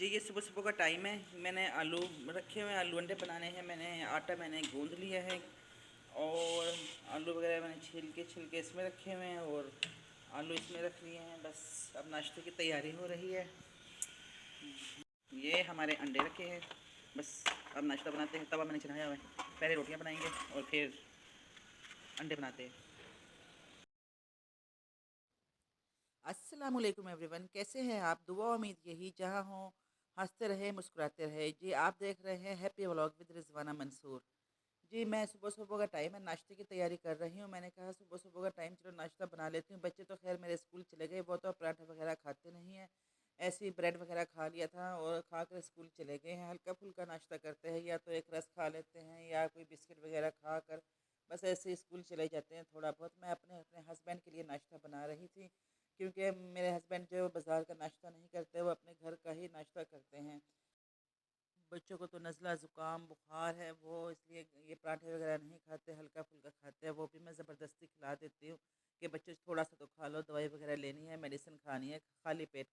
जी, ये सुबह सुबह का टाइम है। मैंने आलू रखे हुए हैं, आलू अंडे बनाने हैं। आटा मैंने गूंद लिया है और आलू वगैरह मैंने छिल के इसमें रखे हुए हैं और आलू इसमें रख लिए हैं। बस अब नाश्ते की तैयारी हो रही है। ये हमारे अंडे रखे हैं। बस अब नाश्ता बनाते हैं। तवा मैंने चढ़ाया हुआ है, पहले रोटियां बनाएंगे और फिर अंडे बनाते हैं। अस्सलाम वालेकुम एवरीवन, कैसे हैं आप? दुआ उम्मीद यही जहाँ हों हंसते रहे मुस्कुराते रहे। जी, आप देख रहे हैं happy vlog with Rizwana Mansoor. जी, मैं सुबह सुबह का टाइम है, नाश्ते की तैयारी कर रही हूँ। मैंने कहा सुबह सुबह का टाइम, चलो नाश्ता बना लेती हूँ। बच्चे तो खैर मेरे स्कूल चले गए, वो तो पराठा वगैरह खाते नहीं हैं। ऐसे ही ब्रेड वगैरह खा लिया था और खा कर स्कूल चले गए हैं। हल्का फुल्का नाश्ता करते हैं, या तो एक रस खा लेते हैं या कोई बिस्किट वगैरह खा कर बस ऐसे ही स्कूल चले जाते हैं थोड़ा बहुत। मैं अपने अपने हस्बैंड के लिए नाश्ता बना रही थी, क्योंकि मेरे हस्बैंड जो है वो बाज़ार का नाश्ता नहीं करते, वो अपने घर का ही नाश्ता करते हैं। बच्चों को तो नज़ला ज़ुकाम बुखार है, वो इसलिए ये पराठे वगैरह नहीं खाते, हल्का फुल्का खाते हैं। वो भी मैं ज़बरदस्ती खिला देती हूँ कि बच्चों थोड़ा सा तो खा लो, दवाई वगैरह लेनी है, मेडिसिन खानी है, खाली पेट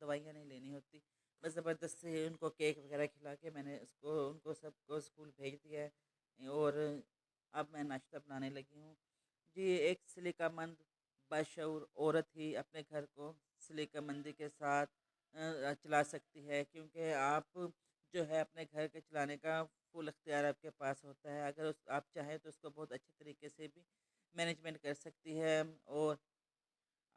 दवाइयाँ नहीं लेनी होती। बस ज़बरदस्ती ही उनको केक वगैरह खिला के मैंने उसको उनको सबको स्कूल भेज दिया है। और अब मैं नाश्ता बनाने लगी हूँ। जी, एक सलीकामंद बाशऊर औरत ही अपने घर को सलीकामंदी के साथ चला सकती है, क्योंकि आप जो है अपने घर के चलाने का फुल अख्तियार आपके पास होता है। अगर आप चाहें तो उसको बहुत अच्छे तरीके से भी मैनेजमेंट कर सकती है।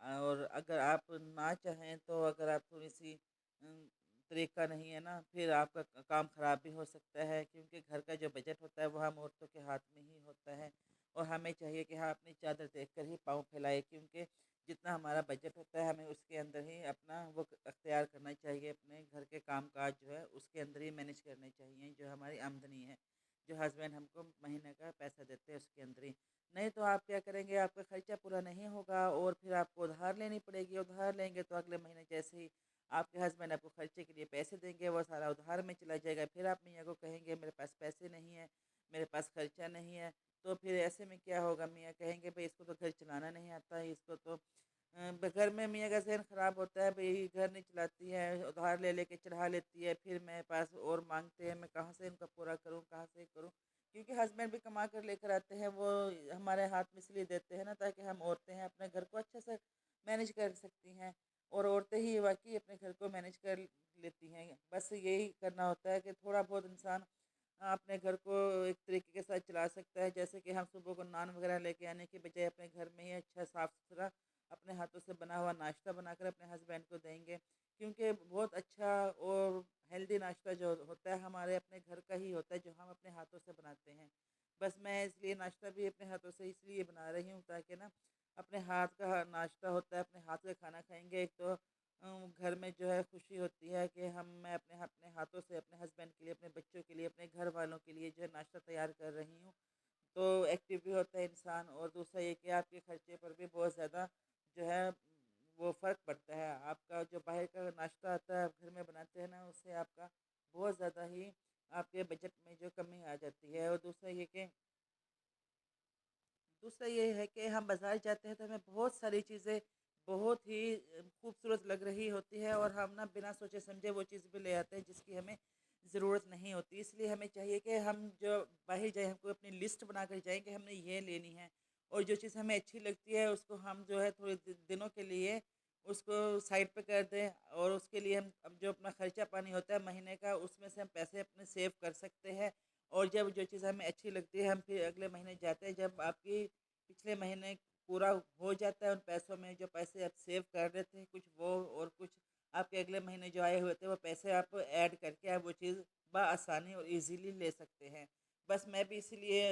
और अगर आप ना चाहें तो अगर आप थोड़ी सी तरीका नहीं है ना, फिर आपका काम ख़राब भी हो सकता है, क्योंकि घर का जो बजट होता है वो हम औरतों के हाथ में ही होता है। और हमें चाहिए कि हाँ, अपनी चादर देख कर ही पाँव फैलाए, क्योंकि जितना हमारा बजट होता है हमें उसके अंदर ही अपना वो अख्तियार करना चाहिए। अपने घर के काम काज जो है उसके अंदर ही मैनेज करने चाहिए, जो हमारी आमदनी है, जो हस्बैंड हमको महीने का पैसा देते हैं उसके अंदर ही। नहीं तो आप क्या करेंगे, आपका खर्चा पूरा नहीं होगा और फिर आपको उधार लेनी पड़ेगी। उधार लेंगे तो अगले महीने जैसे ही आपके हस्बैंड आपको खर्चे के लिए पैसे देंगे, वो सारा उधार में चला जाएगा। फिर आप मियाँ को कहेंगे मेरे पास पैसे नहीं है, मेरे पास खर्चा नहीं है। तो फिर ऐसे में क्या होगा, मियाँ कहेंगे भाई इसको तो घर चलाना नहीं आता है, इसको तो घर में मियाँ का ज़हन ख़राब होता है, भाई घर नहीं चलाती है, उधार ले लेके चढ़ा लेती है, फिर मेरे पास और मांगते हैं, मैं कहाँ से इनका पूरा करूँ, कहाँ से करूँ। क्योंकि हस्बैंड भी कमा कर लेकर आते हैं, वो हमारे हाथ में इसलिए देते हैं ना, ताकि हम औरतें हैं अपने घर को अच्छे से मैनेज कर सकती हैं। और औरतें ही वाकई अपने घर को मैनेज कर लेती हैं। बस यही करना होता है कि थोड़ा बहुत इंसान अपने घर को एक तरीके के साथ चला सकता है। जैसे कि हम सुबह को नान वगैरह लेके आने के बजाय अपने घर में ही अच्छा साफ़ सुथरा अपने हाथों से बना हुआ नाश्ता बनाकर अपने हस्बैंड को देंगे, क्योंकि बहुत अच्छा और हेल्दी नाश्ता जो होता है हमारे अपने घर का ही होता है, जो हम अपने हाथों से बनाते हैं। बस मैं इसलिए नाश्ता भी अपने हाथों से इसलिए बना रही हूँ, ताकि ना अपने हाथ का नाश्ता होता है, अपने हाथ का खाना खाएंगे। एक तो घर में जो है खुशी होती है कि मैं अपने हाथों से अपने हस्बैंड के लिए, अपने बच्चों के लिए, अपने घर वालों के लिए जो है नाश्ता तैयार कर रही हूँ। तो एक्टिव भी होता है इंसान, और दूसरा ये कि आपके खर्चे पर भी बहुत ज़्यादा जो है वो फ़र्क पड़ता है। आपका जो बाहर का नाश्ता आता है आप घर में बनाते हैं ना, उससे आपका बहुत ज़्यादा ही आपके बजट में जो कमी आ जाती है। और दूसरा ये है कि हम बाज़ार जाते हैं तो हमें बहुत सारी चीज़ें बहुत ही खूबसूरत लग रही होती है, और हम ना बिना सोचे समझे वो चीज़ भी ले आते हैं जिसकी हमें ज़रूरत नहीं होती। इसलिए हमें चाहिए कि हम जो बाहर जाएँ, हमको अपनी लिस्ट बना कर जाएँ कि हमने ये लेनी है, और जो चीज़ हमें अच्छी लगती है उसको हम जो है थोड़े दिनों के लिए उसको साइड पे कर दें, और उसके लिए हम अब जो अपना खर्चा पानी होता है महीने का, उसमें से हम पैसे अपने सेव कर सकते हैं। और जब जो चीज़ हमें अच्छी लगती है हम फिर अगले महीने जाते हैं, जब आपकी पिछले महीने पूरा हो जाता है, उन पैसों में जो पैसे आप सेव कर रहे थे कुछ वो, और कुछ आपके अगले महीने जो आए हुए थे वो पैसे आप ऐड करके आप वो चीज़ बआसानी और इजीली ले सकते हैं। बस मैं भी इसीलिए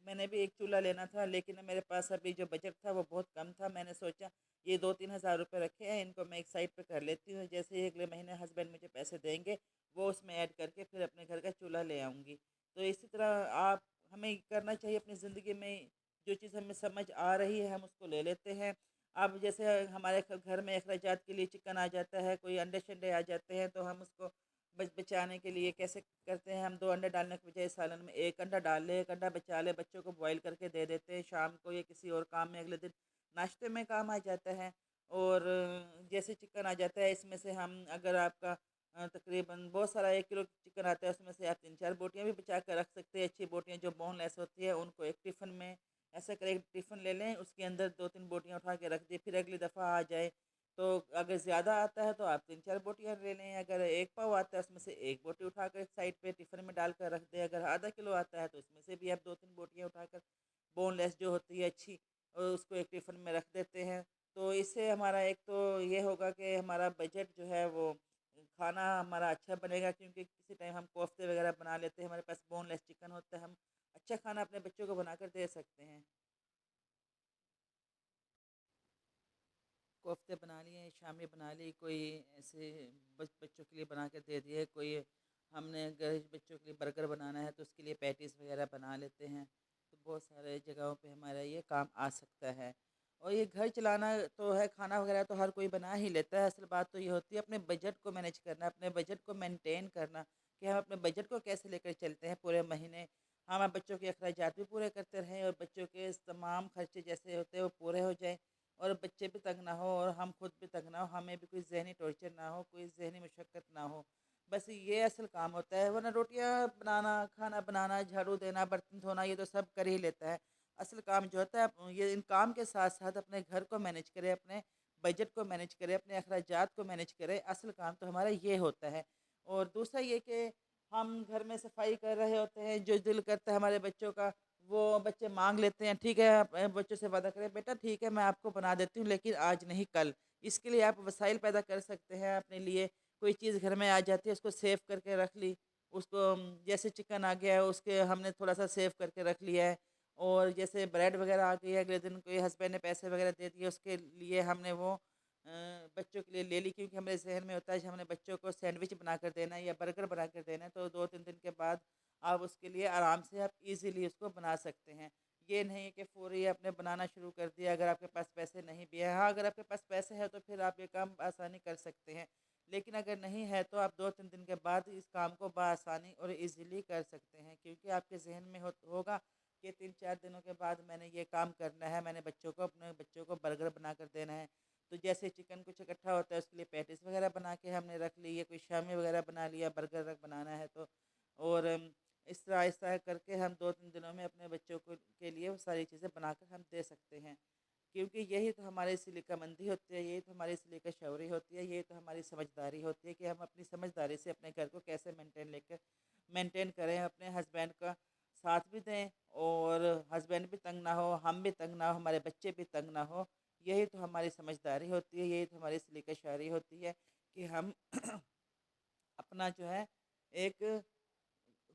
मैंने भी एक चूल्हा लेना था, लेकिन मेरे पास अभी जो बजट था वो बहुत कम था। मैंने सोचा ये 2-3 हज़ार रुपये रखे हैं, इनको मैं एक साइड पे कर लेती हूँ। जैसे ही अगले महीने हस्बैंड मुझे पैसे देंगे, वो उसमें ऐड करके फिर अपने घर का चूल्हा ले आऊँगी। तो इसी तरह आप हमें करना चाहिए अपनी ज़िंदगी में, जो चीज़ हमें समझ आ रही है हम उसको ले लेते हैं। अब जैसे हमारे घर में अखराजात के लिए चिकन आ जाता है, कोई अंडे शंडे आ जाते हैं, तो हम उसको बचाने के लिए कैसे करते हैं, हम 2 अंडे डालने के बजाय सालन में 1 अंडा डाल ले, 1 अंडा बचा ले, बच्चों को बॉईल करके दे देते हैं शाम को या किसी और काम में, अगले दिन नाश्ते में काम आ जाता है। और जैसे चिकन आ जाता है, इसमें से हम अगर आपका तकरीबन बहुत सारा 1 किलो चिकन आता है, उसमें से आप 3-4 बोटियाँ भी बचा कर रख सकते हैं। अच्छी बोटियाँ जो बोनलेस होती है उनको एक टिफ़िन में ऐसा करें, एक टिफ़िन ले लें, उसके अंदर 2-3 बोटियाँ उठा के रख दी, फिर अगली दफ़ा आ जाए तो अगर ज़्यादा आता है तो आप 3-4 बोटियाँ ले लें। अगर 1 पाव आता है उसमें से 1 बोटी उठाकर एक साइड पे टिफ़िन में डालकर रख दें। अगर आधा किलो आता है तो उसमें से भी आप 2-3 बोटियाँ उठाकर बोनलेस जो होती है अच्छी, और उसको एक टिफ़िन में रख देते हैं। तो इससे हमारा एक तो ये होगा कि हमारा बजट जो है वो खाना हमारा अच्छा बनेगा, क्योंकि किसी टाइम हम कोफ्ते वगैरह बना लेते हैं, हमारे पास बोनलेस चिकन होता है, हम अच्छा खाना अपने बच्चों को बनाकर दे सकते हैं। कोफ्ते बना लिए, शामी बना ली, कोई ऐसे बच्चों के लिए बना के दे दिए, कोई हमने अगर बच्चों के लिए बर्गर बनाना है तो उसके लिए पैटीज़ वगैरह बना लेते हैं। तो बहुत सारे जगहों पे हमारा ये काम आ सकता है। और ये घर चलाना तो है, खाना वगैरह तो हर कोई बना ही लेता है, असल बात तो ये होती है अपने बजट को मैनेज करना, अपने बजट को मेंटेन करना, कि हम अपने बजट को कैसे लेकर चलते हैं पूरे महीने। हम बच्चों के अखराजात भी पूरे करते रहें और बच्चों के तमाम खर्चे जैसे होते हैं वो पूरे हो जाएँ, और बच्चे भी तंग ना हो और हम खुद भी तंग ना हो, हमें भी कोई ज़हनी टॉर्चर ना हो, कोई ज़हनी मशक्क़त ना हो। बस ये असल काम होता है, वरना रोटियाँ बनाना, खाना बनाना, झाड़ू देना, बर्तन धोना ये तो सब कर ही लेता है। असल काम जो होता है ये इन काम के साथ-साथ अपने घर को मैनेज करें, अपने बजट को मैनेज करें, अपने अखराजात को मैनेज करें, असल काम तो हमारा ये होता है। और दूसरा ये कि हम घर में सफाई कर रहे होते हैं, जो दिल करता है हमारे बच्चों का, वो बच्चे माँग लेते हैं, ठीक है आप बच्चों से वादा करें, बेटा ठीक है मैं आपको बना देती हूँ लेकिन आज नहीं कल। इसके लिए आप वसाइल पैदा कर सकते हैं अपने लिए। कोई चीज़ घर में आ जाती है उसको सेव करके रख ली, उसको जैसे चिकन आ गया है उसके हमने थोड़ा-सा सेव करके रख लिया है, और जैसे ब्रेड वग़ैरह आ गई है, अगले दिन कोई हस्बैंड ने पैसे वग़ैरह दे दिए उसके लिए हमने वो बच्चों के लिए ले ली, क्योंकि हमारे ज़हन में होता है कि हमने बच्चों को सैंडविच बनाकर देना है या बर्गर बनाकर देना है, तो 2-3 दिन के बाद आप उसके लिए आराम से आप ईज़िली उसको बना सकते हैं। ये नहीं है कि फ़ौरी आपने बनाना शुरू कर दिया अगर आपके पास पैसे नहीं भी हैं। हाँ, अगर आपके पास पैसे हैं तो फिर आप ये काम आसानी कर सकते हैं। लेकिन अगर नहीं है तो आप 2-3 दिन के बाद इस काम को बआसानी और ईज़िली कर सकते हैं, क्योंकि आपके ज़हन में होगा कि 3-4 दिनों के बाद मैंने ये काम करना है, मैंने अपने बच्चों को बर्गर बनाकर देना है। तो जैसे चिकन कुछ इकट्ठा होता है उसके लिए पैटीज़ वग़ैरह बना के हमने रख ली, या कोई शामी वग़ैरह बना लिया, बर्गर बनाना है तो। और इस तरह आहिस्ता करके हम 2-3 दिनों में अपने बच्चों को के लिए वो सारी चीज़ें बनाकर हम दे सकते हैं। क्योंकि यही तो हमारी सलीकामंदी होती है, यही तो हमारी सलीका शौरी होती है, यही तो हमारी समझदारी होती है कि हम अपनी समझदारी से अपने घर को कैसे मेंटेन करें, अपने हस्बैंड का साथ भी दें, और हस्बैंड भी तंग ना हो, हम भी तंग ना हो, हमारे बच्चे भी तंग ना हो। यही तो हमारी समझदारी होती है, यही तो हमारी सलीका शायरी होती है कि हम अपना जो है एक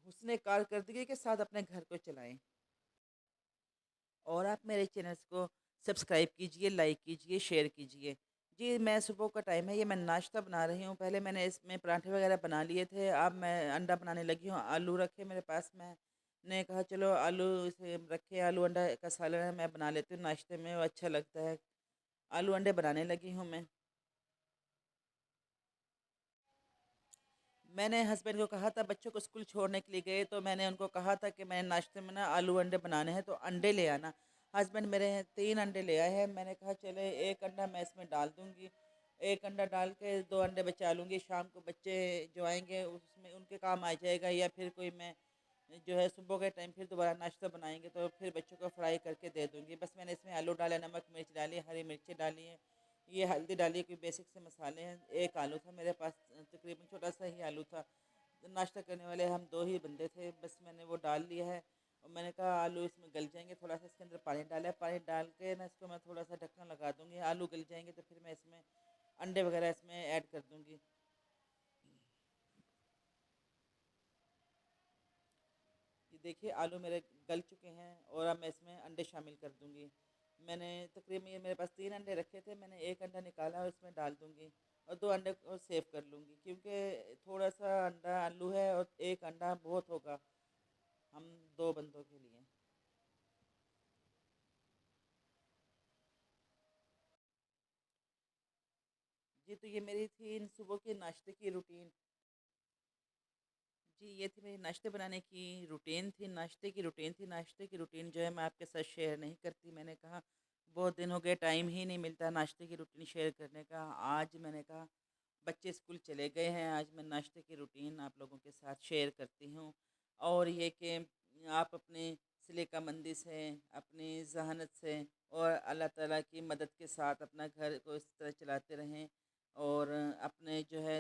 हुस्न कारकर्दगी के साथ अपने घर को चलाएं। और आप मेरे चैनल्स को सब्सक्राइब कीजिए, लाइक कीजिए, शेयर कीजिए। जी, मैं सुबह का टाइम है, ये मैं नाश्ता बना रही हूँ। पहले मैंने इसमें पराठे वगैरह बना लिए थे, अब मैं अंडा बनाने लगी हूँ। आलू रखे मेरे पास, मैंने कहा चलो आलू से रखे, आलू अंडा का सालन है, मैं बना लेती हूँ नाश्ते में, वो अच्छा लगता है। आलू अंडे बनाने लगी हूँ मैं। मैंने हस्बैंड को कहा था, बच्चों को स्कूल छोड़ने के लिए गए तो मैंने उनको कहा था कि मैंने नाश्ते में ना आलू अंडे बनाने हैं तो अंडे ले आना। हस्बैंड मेरे 3 अंडे ले आए हैं, मैंने कहा चले एक अंडा मैं इसमें डाल दूँगी, एक अंडा डाल के 2 अंडे बचा लूँगी, शाम को बच्चे जो आएंगे उसमें उनके काम आ जाएगा, या फिर कोई मैं जो है सुबह के टाइम फिर दोबारा नाश्ता बनाएंगे तो फिर बच्चों को फ्राई करके दे दूँगी। बस मैंने इसमें आलू डाला, नमक मिर्च डाली, हरी मिर्ची डाली है, ये हल्दी डाली, कोई बेसिक से मसाले हैं। एक आलू था मेरे पास, तकरीबन छोटा सा ही आलू था, नाश्ता करने वाले हम 2 ही बंदे थे, बस मैंने वो डाल लिया है। और मैंने कहा आलू इसमें गल जाएंगे, थोड़ा सा इसके अंदर पानी डाला है, पानी डाल के ना इसको मैं थोड़ा सा ढक्कन लगा दूँगी, आलू गल जाएंगे तो फिर मैं इसमें अंडे वगैरह इसमें ऐड कर दूँगी। ये देखिए आलू मेरे गल चुके हैं और अब मैं इसमें अंडे शामिल कर दूँगी। मैंने तकरीबन ये मेरे पास 3 अंडे रखे थे, मैंने 1 अंडा निकाला और इसमें डाल दूँगी, और 2 अंडे को सेव कर लूँगी, क्योंकि थोड़ा-सा अंडा आलू है और 1 अंडा बहुत होगा हम 2 बंदों के लिए। जी, तो ये मेरी थी इन सुबह के नाश्ते की रूटीन। जी, ये थी मेरी नाश्ते बनाने की रूटीन थी, नाश्ते की रूटीन थी। नाश्ते की रूटीन जो है मैं आपके साथ शेयर नहीं करती, मैंने कहा बहुत दिन हो गए, टाइम ही नहीं मिलता नाश्ते की रूटीन शेयर करने का। आज मैंने कहा بچے اسکول چلے گئے ہیں، آج میں ناشتے کی روٹین آپ لوگوں کے ساتھ شیئر کرتی ہوں، اور یہ کہ آپ اپنے سلیقہ مندی سے، اپنی ذہانت سے اور اللہ تعالیٰ کی مدد کے ساتھ اپنا گھر کو اس طرح چلاتے رہیں، اور اپنے جو ہے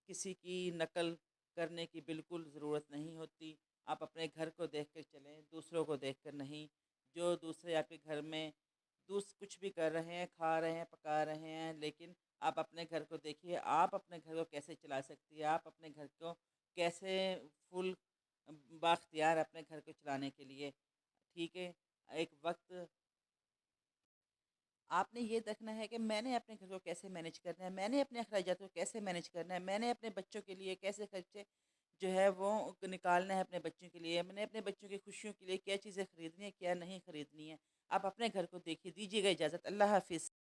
کسی کی نقل کرنے کی بالکل ضرورت نہیں ہوتی۔ آپ اپنے گھر کو دیکھ کر چلیں، دوسروں کو دیکھ کر نہیں۔ جو دوسرے آپ کے گھر میں کچھ بھی کر رہے ہیں، کھا رہے ہیں، پکا رہے ہیں، لیکن آپ اپنے گھر کو دیکھیے، آپ اپنے گھر کو کیسے چلا سکتی ہے، آپ اپنے گھر کو کیسے فل باختیار اپنے گھر کو چلانے کے لیے، ٹھیک ہے۔ ایک وقت آپ نے یہ دیکھنا ہے کہ میں نے اپنے گھر کو کیسے مینیج کرنا ہے، میں نے اپنے اخراجات کو کیسے مینیج کرنا ہے، میں نے اپنے بچوں کے لیے کیسے خرچے جو ہے وہ نکالنا ہے اپنے بچوں کے لیے، میں نے اپنے بچوں کی خوشیوں کے لیے کیا چیزیں خریدنی ہے، کیا نہیں خریدنی ہے۔ آپ اپنے گھر کو دیکھیے، دیجیے گا اجازت۔ اللہ حافظ۔